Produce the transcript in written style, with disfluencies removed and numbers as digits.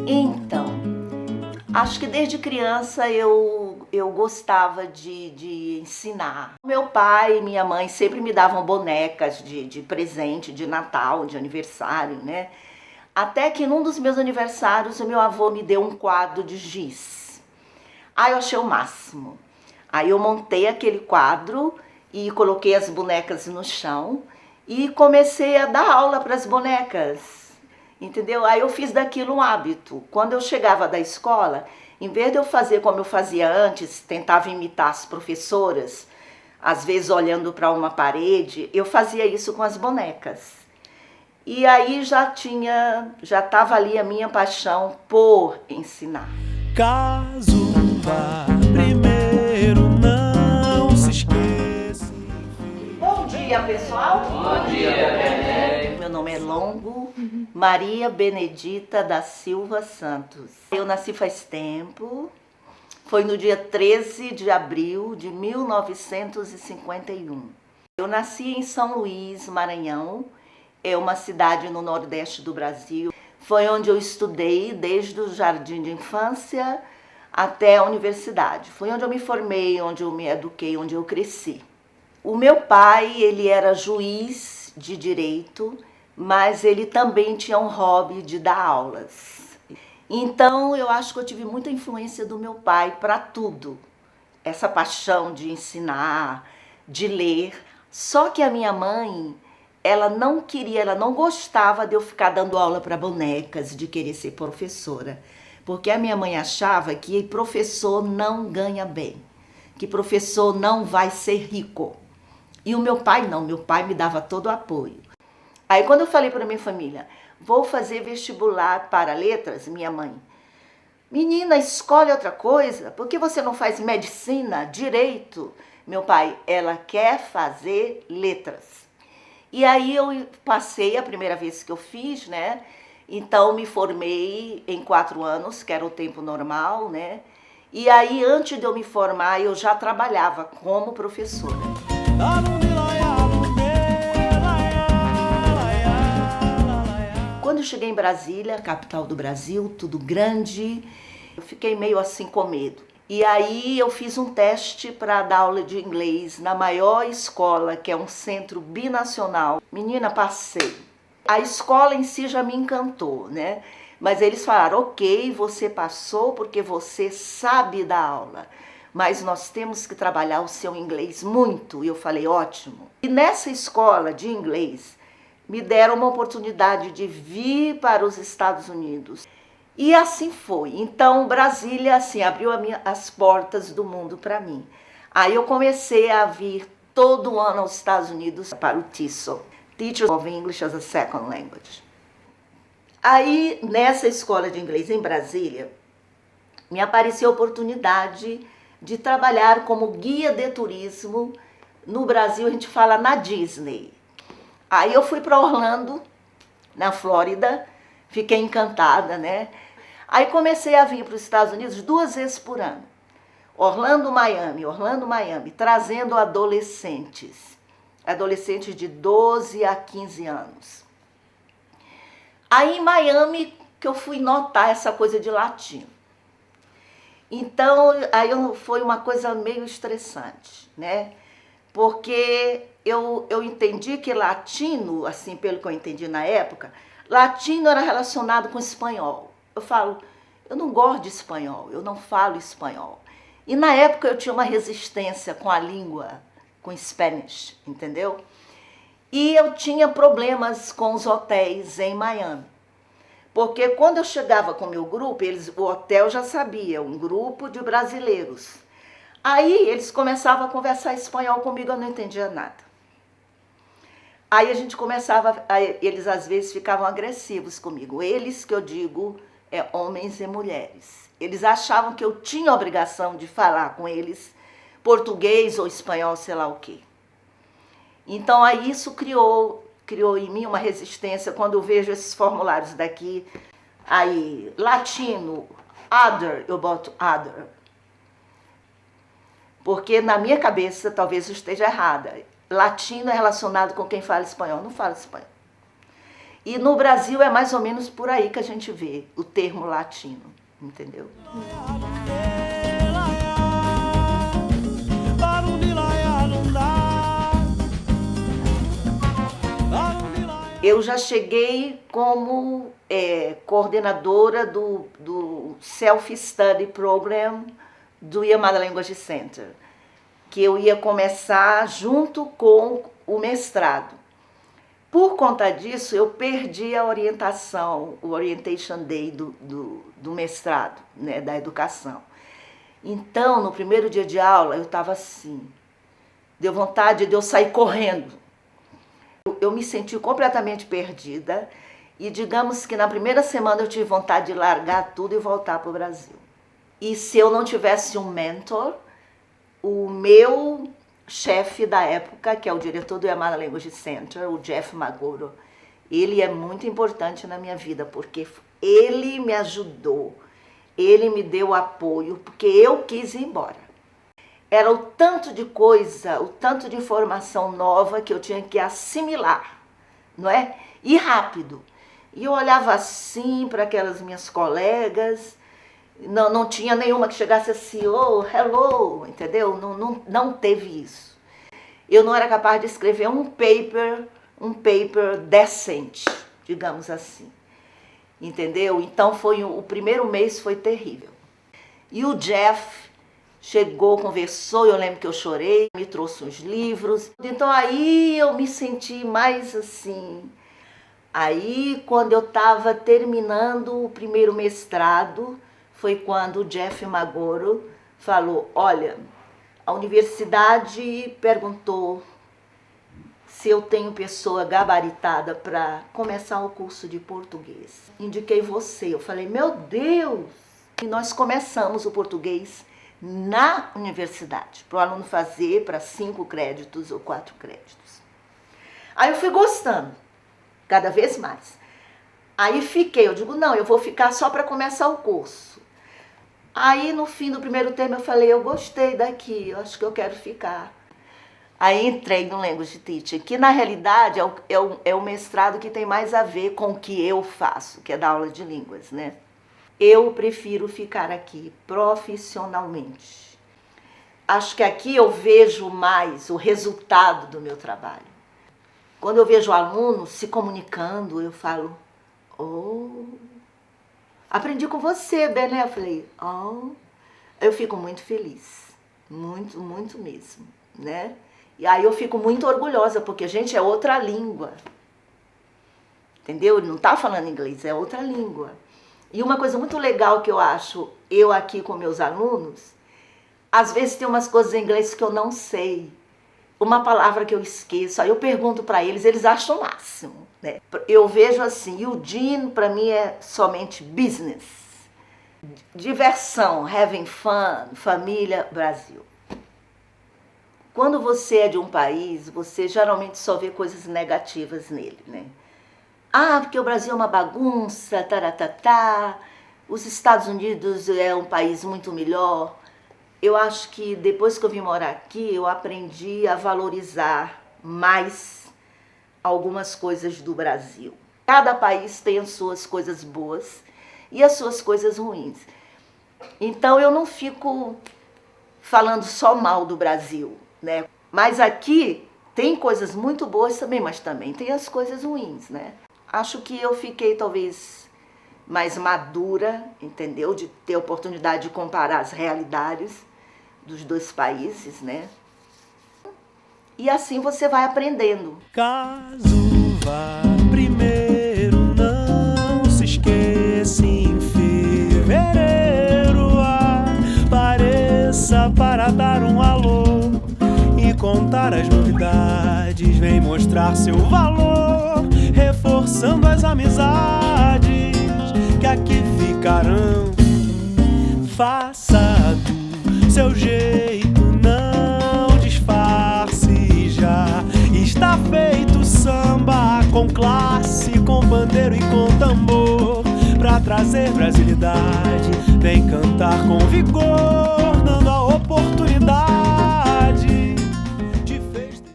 Então, acho que desde criança eu gostava de ensinar. Meu pai e minha mãe sempre me davam bonecas de presente, de Natal, de aniversário, né? Até que num dos meus aniversários o meu avô me deu um quadro de giz. Aí eu achei o máximo. Aí eu montei aquele quadro e coloquei as bonecas no chão e comecei a dar aula para as bonecas, entendeu? Aí eu fiz daquilo um hábito. Quando eu chegava da escola, em vez de eu fazer como eu fazia antes, tentava imitar as professoras, às vezes olhando para uma parede, eu fazia isso com as bonecas. E aí já estava ali a minha paixão por ensinar. Caso vá primeiro, não se esqueça. Bom dia, pessoal. Bom dia, Benê. Meu nome é Longo Maria Benedita da Silva Santos. Eu nasci faz tempo. Foi no dia 13 de abril de 1951. Eu nasci em São Luís, Maranhão. É uma cidade no nordeste do Brasil. Foi onde eu estudei desde o jardim de infância até a universidade. Foi onde eu me formei, onde eu me eduquei, onde eu cresci. O meu pai, ele era juiz de direito, mas ele também tinha um hobby de dar aulas. Então, eu acho que eu tive muita influência do meu pai para tudo. Essa paixão de ensinar, de ler. Só que a minha mãe, ela não queria, ela não gostava de eu ficar dando aula para bonecas, de querer ser professora. Porque a minha mãe achava que professor não ganha bem, que professor não vai ser rico. E o meu pai não, meu pai me dava todo o apoio. Aí quando eu falei para minha família, vou fazer vestibular para letras, minha mãe, menina, escolhe outra coisa, por que você não faz medicina, direito? Meu pai, ela quer fazer letras. E aí eu passei a primeira vez que eu fiz, né? Então me formei em 4 anos, que era o tempo normal, né? E aí antes de eu me formar, eu já trabalhava como professora. Quando eu cheguei em Brasília, capital do Brasil, tudo grande, eu fiquei meio assim com medo. E aí eu fiz um teste para dar aula de inglês na maior escola, que é um centro binacional. Menina, passei. A escola em si já me encantou, né? Mas eles falaram, ok, você passou porque você sabe dar aula, mas nós temos que trabalhar o seu inglês muito. E eu falei, ótimo. E nessa escola de inglês, me deram uma oportunidade de vir para os Estados Unidos. E assim foi. Então, Brasília assim, abriu as portas do mundo para mim. Aí eu comecei a vir todo ano aos Estados Unidos para o TESOL, Teacher of English as a Second Language. Aí, nessa escola de inglês em Brasília, me apareceu a oportunidade de trabalhar como guia de turismo. No Brasil, a gente fala na Disney. Aí eu fui para Orlando, na Flórida, fiquei encantada, né? Aí comecei a vir para os Estados Unidos 2 vezes por ano. Orlando, Miami, trazendo adolescentes de 12 a 15 anos. Aí em Miami que eu fui notar essa coisa de latino. Então, aí foi uma coisa meio estressante, né? Porque eu entendi que latino, assim, pelo que eu entendi na época, latino era relacionado com espanhol. Eu falo, eu não gosto de espanhol, eu não falo espanhol. E na época eu tinha uma resistência com a língua, com Spanish, entendeu? E eu tinha problemas com os hotéis em Miami. Porque quando eu chegava com o meu grupo, o hotel já sabia, um grupo de brasileiros. Aí eles começavam a conversar espanhol comigo, eu não entendia nada. Aí a gente começava, eles às vezes ficavam agressivos comigo. Eles, que eu digo, homens e mulheres. Eles achavam que eu tinha a obrigação de falar com eles português ou espanhol, sei lá o quê. Então aí isso criou em mim uma resistência quando eu vejo esses formulários daqui. Aí, latino, other, eu boto other. Porque na minha cabeça, talvez eu esteja errada, latino é relacionado com quem fala espanhol. Não fala espanhol. E no Brasil é mais ou menos por aí que a gente vê o termo latino, entendeu? Eu já cheguei como coordenadora do Self-Study Program do Yamada Language Center, que eu ia começar junto com o mestrado. Por conta disso, eu perdi a orientação, o Orientation Day do mestrado, né, da educação. Então, no primeiro dia de aula, eu estava assim, deu vontade de eu sair correndo. Eu me senti completamente perdida e digamos que na primeira semana eu tive vontade de largar tudo e voltar para o Brasil. E se eu não tivesse um mentor, o meu chefe da época, que é o diretor do Yamada Language Center, o Jeff Magoro, ele é muito importante na minha vida, porque ele me ajudou, ele me deu apoio, porque eu quis ir embora. Era o tanto de coisa, o tanto de informação nova que eu tinha que assimilar, não é? E rápido. E eu olhava assim para aquelas minhas colegas, não tinha nenhuma que chegasse assim, oh, hello, entendeu? Não teve isso. Eu não era capaz de escrever um paper decente, digamos assim, entendeu? Então o primeiro mês foi terrível. E o Jeff chegou, conversou, eu lembro que eu chorei, me trouxe uns livros. Então aí eu me senti mais assim. Aí quando eu estava terminando o primeiro mestrado, foi quando o Jeff Magoro falou, olha, a universidade perguntou se eu tenho pessoa gabaritada para começar o curso de português. Indiquei você. Eu falei, meu Deus! E nós começamos o português na universidade, para o aluno fazer para 5 créditos ou 4 créditos. Aí eu fui gostando, cada vez mais. Aí fiquei, eu digo, não, eu vou ficar só para começar o curso. Aí no fim do primeiro termo eu falei, eu gostei daqui, eu acho que eu quero ficar. Aí entrei no Language Teaching, que na realidade é o mestrado que tem mais a ver com o que eu faço, que é dar aula de línguas, né? Eu prefiro ficar aqui profissionalmente. Acho que aqui eu vejo mais o resultado do meu trabalho. Quando eu vejo alunos se comunicando, eu falo, oh, aprendi com você, Bené. Eu falei, oh, eu fico muito feliz, muito, muito mesmo, né? E aí eu fico muito orgulhosa, porque, gente, é outra língua, entendeu? Ele não está falando inglês, é outra língua. E uma coisa muito legal que eu acho, eu aqui com meus alunos, às vezes tem umas coisas em inglês que eu não sei, uma palavra que eu esqueço, aí eu pergunto para eles, eles acham o máximo, né? Eu vejo assim, Eugene para mim é somente business, diversão, having fun, família, Brasil. Quando você é de um país, você geralmente só vê coisas negativas nele, né? Ah, porque o Brasil é uma bagunça, taratatá, os Estados Unidos é um país muito melhor. Eu acho que depois que eu vim morar aqui, eu aprendi a valorizar mais algumas coisas do Brasil. Cada país tem as suas coisas boas e as suas coisas ruins. Então eu não fico falando só mal do Brasil, né? Mas aqui tem coisas muito boas também, mas também tem as coisas ruins, né? Acho que eu fiquei talvez mais madura, entendeu? De ter a oportunidade de comparar as realidades dos dois países, né? E assim você vai aprendendo. Caso vá primeiro, não se esqueça, em fevereiro apareça para dar um alô e contar as novidades, vem mostrar seu valor, reforçando as amizades que aqui ficarão. Faça do seu jeito, não disfarce, já está feito samba com classe, com bandeiro e com tambor, pra trazer brasilidade, vem cantar com vigor, dando a oportunidade